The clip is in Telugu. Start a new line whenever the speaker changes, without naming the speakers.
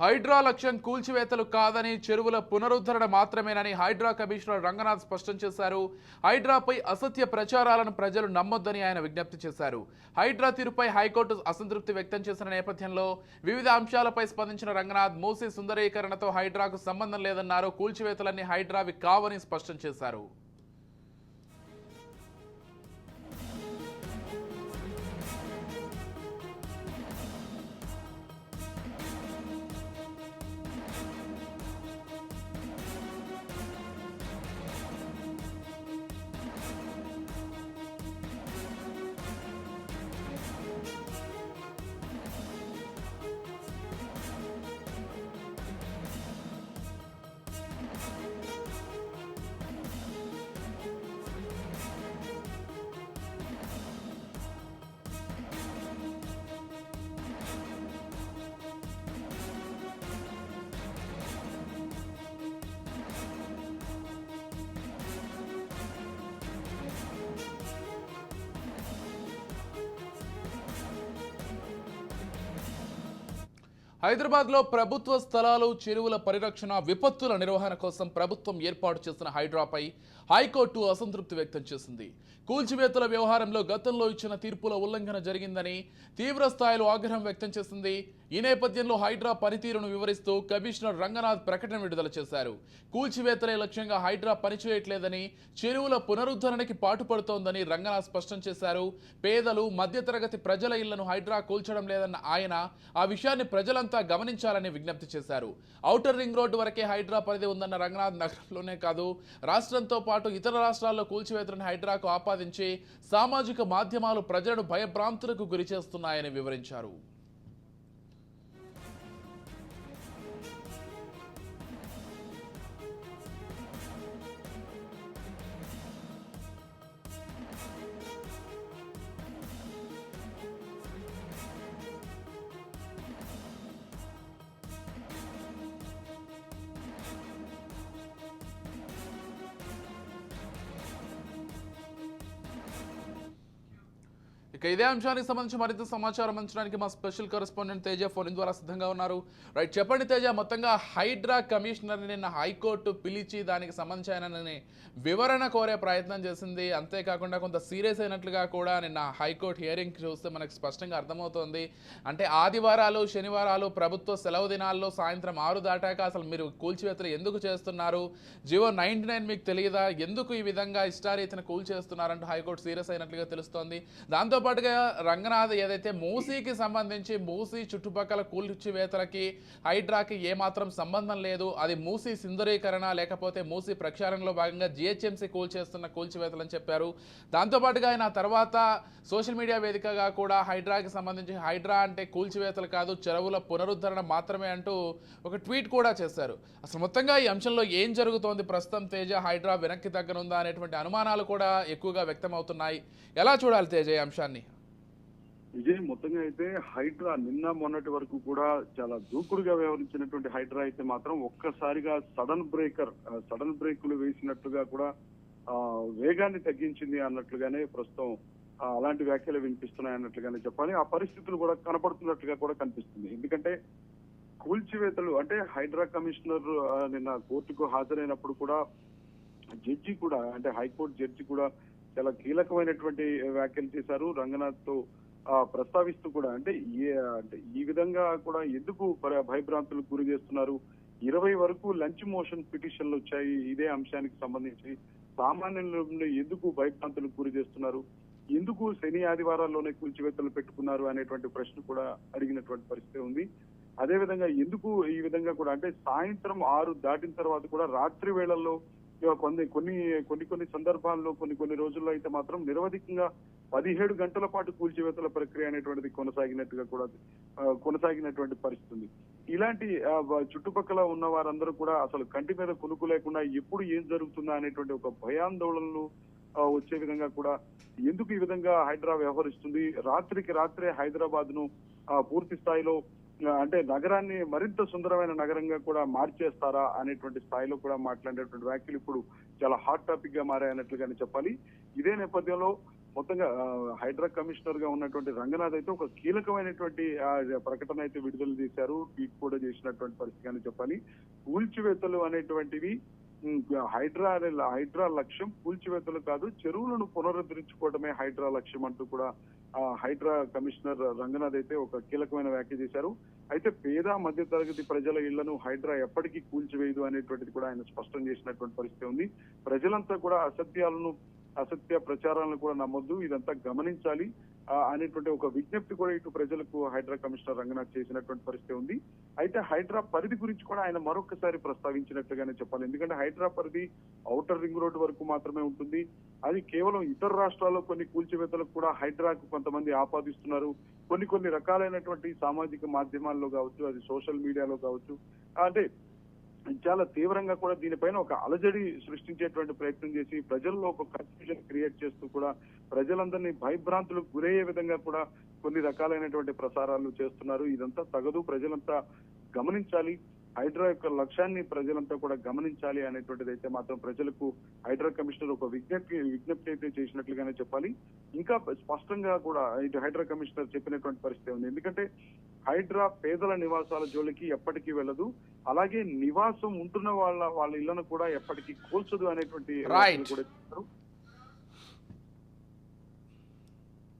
హైడ్రా లక్ష్యం కూల్చివేతలు కాదని చెరువుల పునరుద్ధరణ మాత్రమేనని హైడ్రా కమిషనర్ రంగనాథ్ స్పష్టం చేశారు. హైడ్రాపై అసత్య ప్రచారాలను ప్రజలు నమ్మొద్దని ఆయన విజ్ఞప్తి చేశారు. హైడ్రా తీరుపై హైకోర్టు అసంతృప్తి వ్యక్తం చేసిన నేపథ్యంలో వివిధ అంశాలపై స్పందించిన రంగనాథ్ మూసీ సుందరీకరణతో హైడ్రాకు సంబంధం లేదన్నారు. కూల్చివేతలన్నీ హైడ్రావి కావని స్పష్టం చేశారు. హైదరాబాద్లో ప్రభుత్వ స్థలాలు చెరువుల పరిరక్షణ విపత్తుల నిర్వహణ కోసం ప్రభుత్వం ఏర్పాటు చేసిన హైడ్రాపై హైకోర్టు అసంతృప్తి వ్యక్తం చేసింది. కూల్చివేతల వ్యవహారంలో గతంలో ఇచ్చిన తీర్పుల ఉల్లంఘన జరిగిందని తీవ్ర స్థాయిలో ఆగ్రహం వ్యక్తం చేసింది. ఈ నేపథ్యంలో హైడ్రా పనితీరును వివరిస్తూ కమిషనర్ రంగనాథ్ ప్రకటన విడుదల చేశారు. కూల్చివేతలే లక్ష్యంగా హైడ్రా పనిచేయట్లేదని, చెరువుల పునరుద్ధరణకి పాటుపడుతోందని రంగనాథ్ స్పష్టం చేశారు. పేదలు మధ్యతరగతి ప్రజల ఇళ్లను హైడ్రా కూల్చడం లేదన్న ఆయన ఆ విషయాన్ని ప్రజలంతా గమనించాలని విజ్ఞప్తి చేశారు. ఔటర్ రింగ్ రోడ్డు వరకే హైడ్రా పరిధి ఉందన్న రంగనాథ్ నగరంలోనే కాదు రాష్ట్రంతో పాటు ఇతర రాష్ట్రాల్లో కూల్చివేతలను హైడ్రాకు ఆపాదించి సామాజిక మాధ్యమాలు ప్రజలను భయభ్రాంతులకు గురి చేస్తున్నాయని వివరించారు. ఇక ఇదే అంశానికి సంబంధించి మరింత సమాచారం అందించడానికి మా స్పెషల్ కరెస్పాండెంట్ తేజ ఫోన్ ద్వారా సిద్ధంగా ఉన్నారు. రైట్, చెప్పండి తేజ, మొత్తంగా హైడ్రా కమిషనర్ నిన్న హైకోర్టు పిలిచి దానికి సంబంధించి ఆయన వివరణ కోరే ప్రయత్నం చేసింది. అంతేకాకుండా కొంత సీరియస్ అయినట్లుగా కూడా నిన్న హైకోర్టు హియరింగ్ చూస్తే మనకు స్పష్టంగా అర్థమవుతోంది. అంటే ఆదివారాలు శనివారాలు ప్రభుత్వ సెలవు దినాల్లో సాయంత్రం 6 దాటాక అసలు మీరు కూల్చివేతలు ఎందుకు చేస్తున్నారు, జియో 99 మీకు తెలియదా, ఎందుకు ఈ విధంగా ఇష్టారీతిని కూల్చేస్తున్నారంటూ హైకోర్టు సీరియస్ అయినట్లుగా తెలుస్తోంది. దాంతో పాటుగా రంగనాథ్ ఏదైతే మూసీకి సంబంధించి మూసీ చుట్టుపక్కల కూల్చివేతలకి హైడ్రాకి ఏమాత్రం సంబంధం లేదు, అది మూసీ సుందరీకరణ లేకపోతే మూసీ ప్రక్షాళనలో భాగంగా జిహెచ్ఎంసీ కూల్చేస్తున్న కూల్చివేతలు అని చెప్పారు. దాంతోపాటుగా ఆయన తర్వాత సోషల్ మీడియా వేదికగా కూడా హైడ్రాకి సంబంధించి హైడ్రా అంటే కూల్చివేతలు కాదు చెరువుల పునరుద్ధరణ మాత్రమే అంటూ ఒక ట్వీట్ కూడా చేశారు. అసలు మొత్తంగా ఈ అంశంలో ఏం జరుగుతోంది ప్రస్తుతం తేజ, హైడ్రా వెనక్కి తగ్గనుందా అనేటువంటి అనుమానాలు కూడా ఎక్కువగా వ్యక్తం అవుతున్నాయి. ఎలా చూడాలి తేజ ఈ అంశాన్ని?
విజయ్, మొత్తంగా అయితే హైడ్రా నిన్న మొన్నటి వరకు కూడా చాలా దూకుడుగా వ్యవహరించినటువంటి హైడ్రా అయితే మాత్రం ఒక్కసారిగా సడన్ బ్రేకులు వేసినట్లుగా కూడా వేగాన్ని తగ్గించింది అన్నట్లుగానే ప్రస్తుతం అలాంటి వ్యాఖ్యలు వినిపిస్తున్నాయి అన్నట్లుగానే చెప్పాలి. ఆ పరిస్థితులు కూడా కనపడుతున్నట్లుగా కూడా కనిపిస్తుంది. ఎందుకంటే కూల్చివేతలు అంటే హైడ్రా కమిషనర్ నిన్న కోర్టుకు హాజరైనప్పుడు కూడా జడ్జి కూడా అంటే హైకోర్టు జడ్జి కూడా చాలా కీలకమైనటువంటి వ్యాఖ్యలు చేశారు. రంగనాథ్ తో ప్రస్తావిస్తూ కూడా అంటే ఈ విధంగా కూడా ఎందుకు భయభ్రాంతులకు గురి చేస్తున్నారు, 20 వరకు లంచ్ మోషన్ పిటిషన్లు వచ్చాయి ఇదే అంశానికి సంబంధించి, సామాన్యులను ఎందుకు భయభ్రాంతులకు గురి చేస్తున్నారు, ఎందుకు శని ఆదివారాల్లోనే కూల్చివేతలు పెట్టుకున్నారు అనేటువంటి ప్రశ్న కూడా అడిగినటువంటి పరిస్థితి ఉంది. అదేవిధంగా ఎందుకు ఈ విధంగా కూడా అంటే సాయంత్రం 6 దాటిన తర్వాత కూడా రాత్రి వేళల్లో కొన్ని సందర్భాల్లో కొన్ని రోజుల్లో అయితే మాత్రం నిరవధికంగా 17 గంటల పాటు కూల్చివేతల ప్రక్రియ అనేటువంటిది కొనసాగినటువంటి పరిస్థితి ఉంది. ఇలాంటి చుట్టుపక్కల ఉన్న వారందరూ కూడా అసలు కంటి మీద కునుకు లేకుండా ఎప్పుడు ఏం జరుగుతుందా అనేటువంటి ఒక భయాందోళనలు వచ్చే విధంగా కూడా ఎందుకు ఈ విధంగా హైడ్రా వ్యవహరిస్తుంది, రాత్రికి రాత్రే హైదరాబాద్ ను పూర్తి స్థాయిలో అంటే నగరాన్ని మరింత సుందరమైన నగరంగా కూడా మార్చేస్తారా అనేటువంటి స్థాయిలో కూడా మాట్లాడేటువంటి వ్యాఖ్యలు ఇప్పుడు చాలా హాట్ టాపిక్ గా మారాయన్నట్లుగానే చెప్పాలి. ఇదే నేపథ్యంలో మొత్తంగా హైడ్రా కమిషనర్ గా ఉన్నటువంటి రంగనాథ్ అయితే ఒక కీలకమైనటువంటి ప్రకటన అయితే విడుదల చేశారు. ట్వీట్ కూడా చేసినటువంటి పరిస్థితి అని చెప్పాలి. కూల్చివేతలు అనేటువంటివి హైడ్రా లక్ష్యం కూల్చివేతలు కాదు, చెరువులను పునరుద్ధరించుకోవడమే హైడ్రా లక్ష్యం అంటూ కూడా హైడ్రా కమిషనర్ రంగనాథ్ అయితే ఒక కీలకమైన వ్యాఖ్య చేశారు. అయితే పేద మధ్య తరగతి ప్రజల ఇళ్లను హైడ్రా ఎప్పటికీ కూల్చివేయదు అనేటువంటిది కూడా ఆయన స్పష్టం చేసినటువంటి పరిస్థితి ఉంది. ప్రజలంతా కూడా అసత్య ప్రచారాలను కూడా నమ్మొద్దు, ఇదంతా గమనించాలి అనేటువంటి ఒక విజ్ఞప్తి కూడా ఇటు ప్రజలకు హైడ్రా కమిషనర్ రంగనాథ్ చేసినటువంటి పరిస్థితి ఉంది. అయితే హైడ్రా పరిధి గురించి కూడా ఆయన మరొకసారి ప్రస్తావించినట్లుగానే చెప్పాలి. ఎందుకంటే హైడ్రా పరిధి ఔటర్ రింగ్ రోడ్డు వరకు మాత్రమే ఉంటుంది. అది కేవలం ఇతర రాష్ట్రాల్లో కొన్ని కూల్చివేతలకు కూడా హైడ్రాకు కొంతమంది ఆపాదిస్తున్నారు. కొన్ని రకాలైనటువంటి సామాజిక మాధ్యమాల్లో కావచ్చు, అది సోషల్ మీడియాలో కావచ్చు, అంటే చాలా తీవ్రంగా కూడా దీనిపైన ఒక అలజడి సృష్టించేటువంటి ప్రయత్నం చేసి ప్రజల్లో ఒక కన్ఫ్యూజన్ క్రియేట్ చేస్తూ కూడా ప్రజలందరినీ భయభ్రాంతులకు గురయ్యే విధంగా కూడా కొన్ని రకాలైనటువంటి ప్రసారాలు చేస్తున్నారు. ఇదంతా తగదు, ప్రజలంతా గమనించాలి, హైడ్రా యొక్క లక్ష్యాన్ని ప్రజలంతా కూడా గమనించాలి అనేటువంటిది అయితే మాత్రం ప్రజలకు హైడ్రా కమిషనర్ ఒక విజ్ఞప్తి అయితే చేసినట్లుగానే చెప్పాలి. ఇంకా స్పష్టంగా కూడా ఇటు హైడ్రా కమిషనర్ చెప్పినటువంటి పరిస్థితి ఉంది. ఎందుకంటే హైడ్రా పేదల నివాసాల జోలికి ఎప్పటికీ వెళ్ళదు, అలాగే నివాసం ఉంటున్న వాళ్ళ ఇళ్లను కూడా ఎప్పటికీ కూల్చదు అనేటువంటి
రైట్
కూడా చెప్పారు.